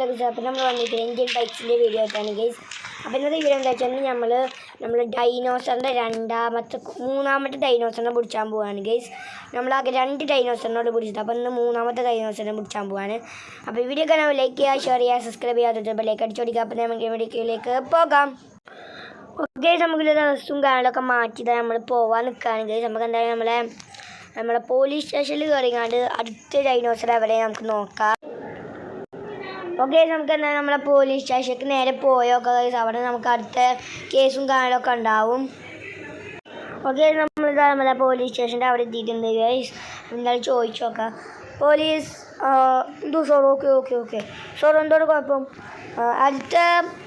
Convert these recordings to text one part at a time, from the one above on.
അപ്പോൾ നമ്മൾ വന്നിട്ട് ഇന്ത്യൻ ബൈക്സിൻ്റെ വീഡിയോ ആയിട്ടാണ് ഗൈസ്. അപ്പോൾ ഇന്നത്തെ വീഡിയോ എന്താ വെച്ചാൽ നമ്മൾ ഡൈനോസറിൻ്റെ മൂന്നാമത്തെ ഡൈനോസറിനെ പിടിച്ചാൻ പോവാണ് ഗൈസ്. നമ്മളാകെ 2 ഡൈനോസറിനോട് പിടിച്ചത്. അപ്പോൾ ഇന്ന് മൂന്നാമത്തെ ഡൈനോസറിനെ പിടിച്ചാൻ പോവാണ്. അപ്പോൾ ഈ വീഡിയോ കാണാൻ ലൈക്ക് ചെയ്യുക, ഷെയർ ചെയ്യുക, സബ്സ്ക്രൈബ് ചെയ്യാത്ത ലൈക്ക് അടിച്ചു കൊടുക്കുക. അപ്പോൾ നമുക്ക് വീഡിയോയിലേക്ക് പോകാം. ഓക്കെ, നമുക്കിത് ഡ്രസ്സും കാര്യങ്ങളൊക്കെ മാറ്റിയിട്ട് നമ്മൾ പോകാൻ നിൽക്കുകയാണ് ഗൈസ്. നമുക്ക് എന്തായാലും നമ്മളെ പോലീസ് സ്റ്റേഷനിൽ കയറിങ്ങാണ്ട് അടുത്ത ഡൈനോസർ എവിടെ നമുക്ക് നോക്കാം. ഓക്കെ, നമുക്ക് എന്തായാലും നമ്മളെ പോലീസ് സ്റ്റേഷനിലേക്ക് നേരെ പോയൊക്കെ ഗൈസ്. അവിടെ നമുക്ക് അടുത്ത കേസും കാര്യങ്ങളൊക്കെ ഉണ്ടാവും. ഓക്കെ, നമ്മളെ പോലീസ് സ്റ്റേഷൻ്റെ അവിടെ എത്തിയിട്ടുണ്ട് ഗൈസ്. എന്തായാലും ചോദിച്ചു നോക്കാം. പോലീസ് എന്തോ സോർ ഓക്കെ സോർ എന്തോട് കുഴപ്പം? അടുത്ത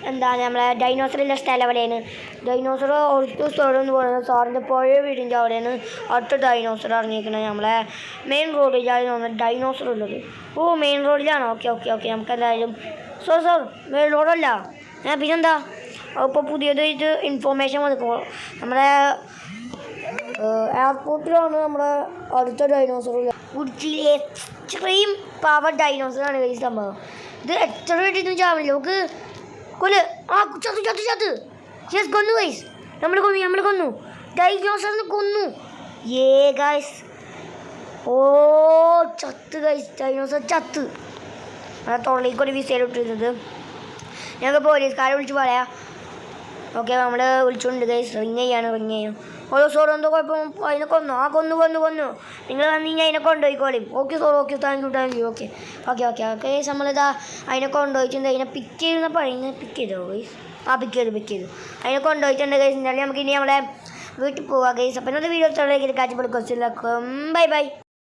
എന്താണ് നമ്മളെ ഡൈനോസറിൻ്റെ സ്ഥലം എവിടെയാണ്? ഡൈനോസർ അടുത്ത സ്ഥലം എന്ന് പറയുന്നത് സാറിൻ്റെ പഴയ വീടിൻ്റെ അവിടെയാണ് അടുത്ത ഡൈനോസർ ഇറങ്ങിയിരിക്കുന്നത്. നമ്മളെ മെയിൻ റോഡിലാണ് തോന്നുന്നത് ഡൈനോസർ ഉള്ളത്. ഓ, മെയിൻ റോഡിലാണോ? ഓക്കെ നമുക്ക് എന്തായാലും സോർ മെയിൻ റോഡല്ല പിന്നെന്താ? ഇപ്പോൾ പുതിയതായിട്ട് ഇൻഫോർമേഷൻ വന്നിപ്പോൾ നമ്മുടെ എയർപോർട്ടിലാണ് നമ്മുടെ അടുത്ത ഡൈനോസർ. ഗുഡ്ജിയിലെ എക്സ്ട്രീം പവർ ഡൈനോസറാണ് ഈ സംഭവം. ഇത് എത്ര വേണ്ടിയിട്ടും ചാവില്ല. നമുക്ക് ചത്ത് യെസ് കൊന്നു ഗൈസ്. നമ്മൾ കൊന്നു ഡൈനോസറിനെ കൊന്നു. ഗൈസ്, ഓ ചത്ത് ഗൈസ്, ഡൈനോസർ ചത്ത്. ആ തൊള്ളേക്ക് ഒരു വിസയിൽ ഇട്ടിരുന്നത്. ഞങ്ങൾക്ക് പോലീസുകാരെ വിളിച്ച് പറയാം. ഓക്കെ, നമ്മൾ വിളിച്ചുകൊണ്ട് ഗൈസ്. റിങ് ചെയ്യും. ഓരോ സോർ എന്തോ കുഴപ്പം? അതിനെ കൊന്നു. കൊന്നു നിങ്ങൾ വന്ന് അതിനെ കൊണ്ടുപോയിക്കോളും. Okay sir, okay thank you. Okay guys, നമ്മളിതാ അതിനെ കൊണ്ടുപോയിട്ടുണ്ട്. അതിനെ പിക്ക് ചെയ്യുന്ന പഴയ പിക്ക് ചെയ്തോ ഗൈസ്? പിക്ക് ചെയ്തു അതിനെ കൊണ്ടുപോയിട്ടുണ്ട് ഗൈസ്. എന്തായാലും നമുക്ക് ഇനി നമ്മളെ വീട്ടിൽ പോവാം ഗൈസ്. അപ്പം ഇന്നത്തെ വീഡിയോ കാഴ്ചപ്പെടുക്കും. ബൈ.